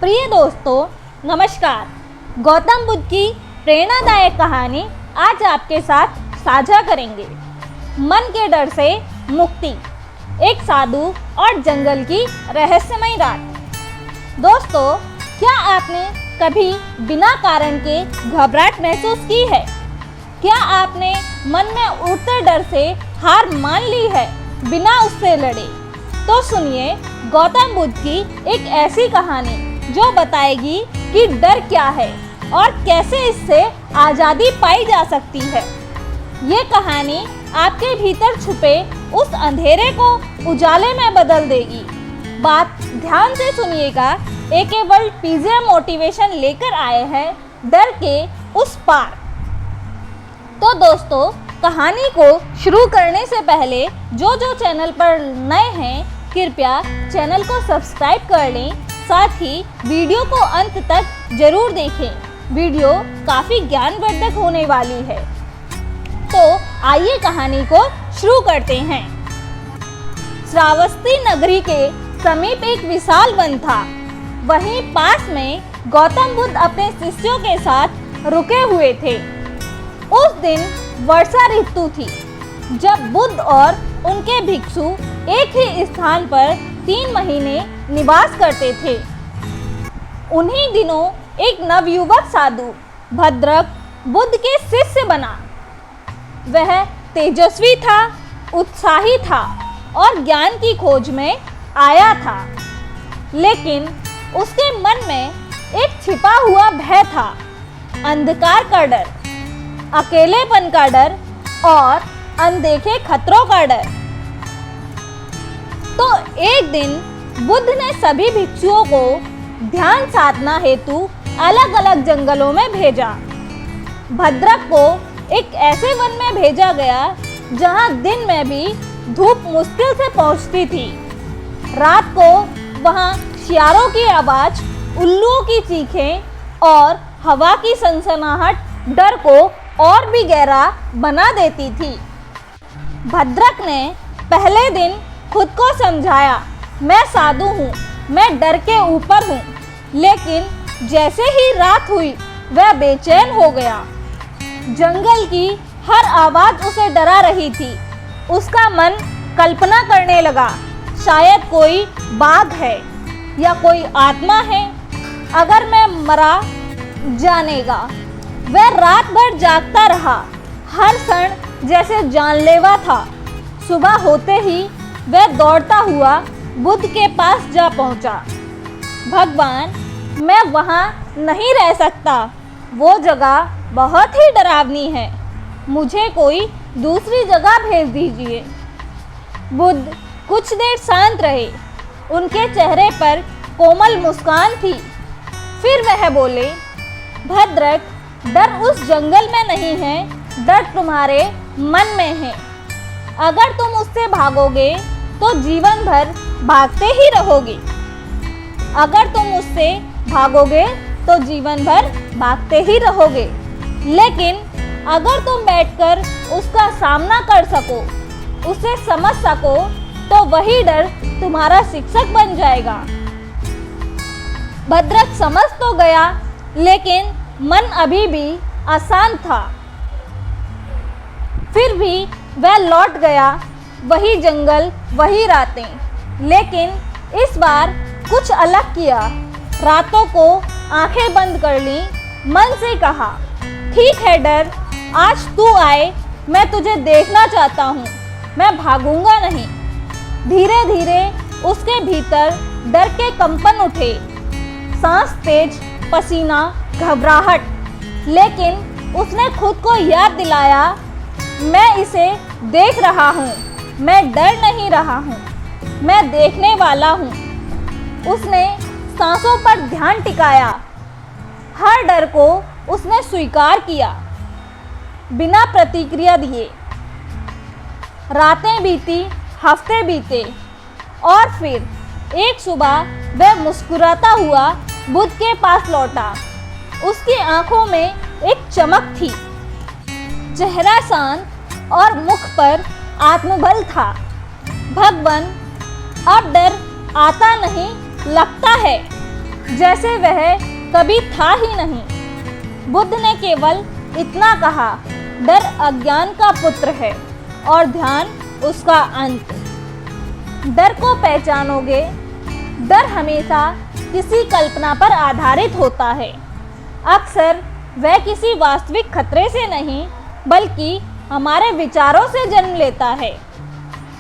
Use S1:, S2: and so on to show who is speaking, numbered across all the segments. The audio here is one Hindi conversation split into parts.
S1: प्रिय दोस्तों, नमस्कार। गौतम बुद्ध की प्रेरणादायक कहानी आज आपके साथ साझा करेंगे। मन के डर से मुक्ति, एक साधु और जंगल की रहस्यमयी रात। दोस्तों, क्या आपने कभी बिना कारण के घबराहट महसूस की है? क्या आपने मन में उठते डर से हार मान ली है बिना उससे लड़े? तो सुनिए गौतम बुद्ध की एक ऐसी कहानी जो बताएगी कि डर क्या है और कैसे इससे आज़ादी पाई जा सकती है। ये कहानी आपके भीतर छुपे उस अंधेरे को उजाले में बदल देगी। बात ध्यान से सुनिएगा। AK वर्ल्ड PGM मोटिवेशन लेकर आए हैं डर के उस पार। तो दोस्तों, कहानी को शुरू करने से पहले जो चैनल पर नए हैं, कृपया चैनल को सब्सक्राइब कर लें। साथ ही वीडियो को अंत तक जरूर देखें। वीडियो काफ़ी ज्ञानवर्धक होने वाली है। तो आइए कहानी को शुरू करते हैं। श्रावस्ती नगरी के समीप एक विशाल वन था। वहीं पास में गौतम बुद्ध अपने शिष्यों के साथ रुके हुए थे। उस दिन वर्षा ऋतु थी, जब बुद्ध और उनके भिक्षु एक ही स्थान पर 3 महीने निवास करते थे। उन्हीं दिनों एक नवयुवक साधु भद्रक बुद्ध के शिष्य बना। वह तेजस्वी था, उत्साही था और ज्ञान की खोज में आया था। लेकिन उसके मन में एक छिपा हुआ भय था, अंधकार का डर, अकेलेपन का डर और अनदेखे खतरों का डर। तो एक दिन बुद्ध ने सभी भिक्षुओं को ध्यान साधना हेतु अलग अलग जंगलों में भेजा। भद्रक को एक ऐसे वन में भेजा गया जहां दिन में भी धूप मुश्किल से पहुंचती थी। रात को वहां शियारों की आवाज, उल्लुओं की चीखें और हवा की सनसनाहट डर को और भी गहरा बना देती थी। भद्रक ने पहले दिन खुद को समझाया, मैं साधु हूँ, मैं डर के ऊपर हूँ। लेकिन जैसे ही रात हुई वह बेचैन हो गया। जंगल की हर आवाज़ उसे डरा रही थी। उसका मन कल्पना करने लगा, शायद कोई बाघ है या कोई आत्मा है। अगर मैं मरा जानेगा। वह रात भर जागता रहा, हर क्षण जैसे जानलेवा था। सुबह होते ही वह दौड़ता हुआ बुद्ध के पास जा पहुंचा। भगवान, मैं वहां नहीं रह सकता। वो जगह बहुत ही डरावनी है। मुझे कोई दूसरी जगह भेज दीजिए। बुद्ध कुछ देर शांत रहे। उनके चेहरे पर कोमल मुस्कान थी। फिर वह बोले, भद्रक, डर उस जंगल में नहीं है, डर तुम्हारे मन में है। अगर तुम उससे भागोगे तो जीवन भर भागते ही रहोगे। अगर तुम उससे भागोगे तो जीवन भर भागते ही रहोगे। लेकिन अगर तुम बैठकर उसका सामना कर सको, उसे समझ सको, तो वही डर तुम्हारा शिक्षक बन जाएगा। भद्रक समझ तो गया, लेकिन मन अभी भी अशांत था। फिर भी वह लौट गया। वही जंगल, वही रातें। लेकिन इस बार कुछ अलग किया। रातों को आंखें बंद कर ली। मन से कहा, ठीक है डर, आज तू आए, मैं तुझे देखना चाहता हूँ, मैं भागूंगा नहीं। धीरे धीरे उसके भीतर डर के कंपन उठे, सांस तेज, पसीना, घबराहट। लेकिन उसने खुद को याद दिलाया, मैं इसे देख रहा हूँ, मैं डर नहीं रहा हूँ, मैं देखने वाला हूँ। उसने सांसों पर ध्यान टिकाया। हर डर को उसने स्वीकार किया, बिना प्रतिक्रिया दिए। रातें बीती, हफ्ते बीते और फिर एक सुबह वह मुस्कुराता हुआ बुद्ध के पास लौटा। उसकी आंखों में एक चमक थी, चेहरा शांत और मुख पर आत्मबल था। भगवान, अब डर आता नहीं, लगता है। जैसे वह कभी था ही नहीं। बुद्ध ने केवल इतना कहा, डर अज्ञान का पुत्र है और ध्यान उसका अंत। डर को पहचानोगे। डर हमेशा किसी कल्पना पर आधारित होता है। अक्सर वह किसी वास्तविक खतरे से नहीं बल्कि हमारे विचारों से जन्म लेता है।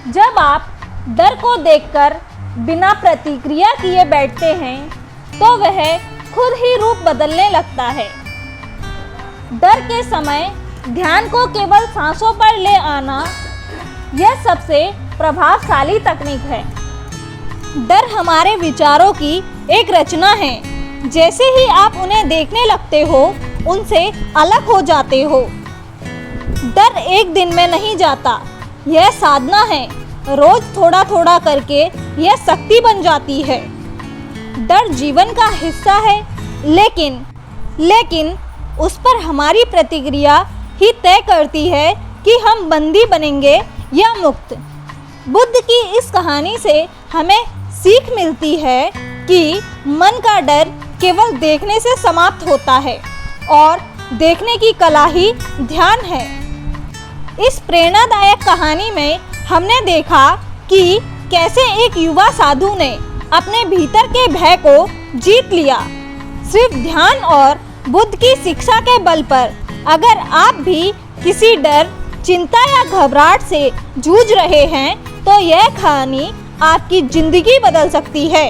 S1: जब आप डर को देखकर बिना प्रतिक्रिया किए बैठते हैं तो वह खुद ही रूप बदलने लगता है। डर के समय ध्यान को केवल सांसों पर ले आना, यह सबसे प्रभावशाली तकनीक है। डर हमारे विचारों की एक रचना है। जैसे ही आप उन्हें देखने लगते हो, उनसे अलग हो जाते हो। डर एक दिन में नहीं जाता, यह साधना है। रोज थोड़ा थोड़ा करके यह शक्ति बन जाती है। डर जीवन का हिस्सा है, लेकिन उस पर हमारी प्रतिक्रिया ही तय करती है कि हम बंदी बनेंगे या मुक्त। बुद्ध की इस कहानी से हमें सीख मिलती है कि मन का डर केवल देखने से समाप्त होता है और देखने की कला ही ध्यान है। इस प्रेरणादायक कहानी में हमने देखा कि कैसे एक युवा साधु ने अपने भीतर के भय को जीत लिया, सिर्फ ध्यान और बुद्ध की शिक्षा के बल पर। अगर आप भी किसी डर, चिंता या घबराहट से जूझ रहे हैं तो यह कहानी आपकी जिंदगी बदल सकती है।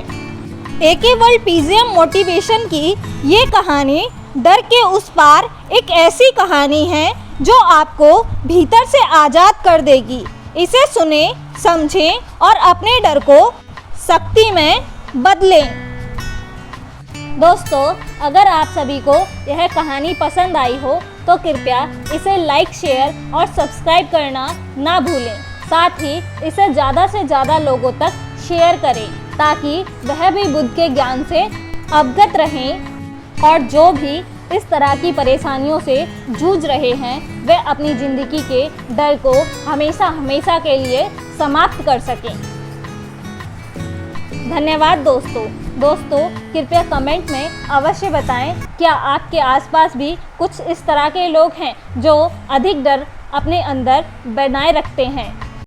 S1: AK वर्ल्ड PGM मोटिवेशन की ये कहानी डर के उस पार एक ऐसी कहानी है जो आपको भीतर से आज़ाद कर देगी। इसे सुने, समझें और अपने डर को शक्ति में बदलें। दोस्तों, अगर आप सभी को यह कहानी पसंद आई हो तो कृपया इसे लाइक, शेयर और सब्सक्राइब करना ना भूलें। साथ ही इसे ज़्यादा से ज़्यादा लोगों तक शेयर करें ताकि वह भी बुद्ध के ज्ञान से अवगत रहें और जो भी इस तरह की परेशानियों से जूझ रहे हैं वे अपनी ज़िंदगी के डर को हमेशा हमेशा के लिए समाप्त कर सकें। धन्यवाद दोस्तों, कृपया कमेंट में अवश्य बताएं क्या आपके आसपास भी कुछ इस तरह के लोग हैं जो अधिक डर अपने अंदर बनाए रखते हैं।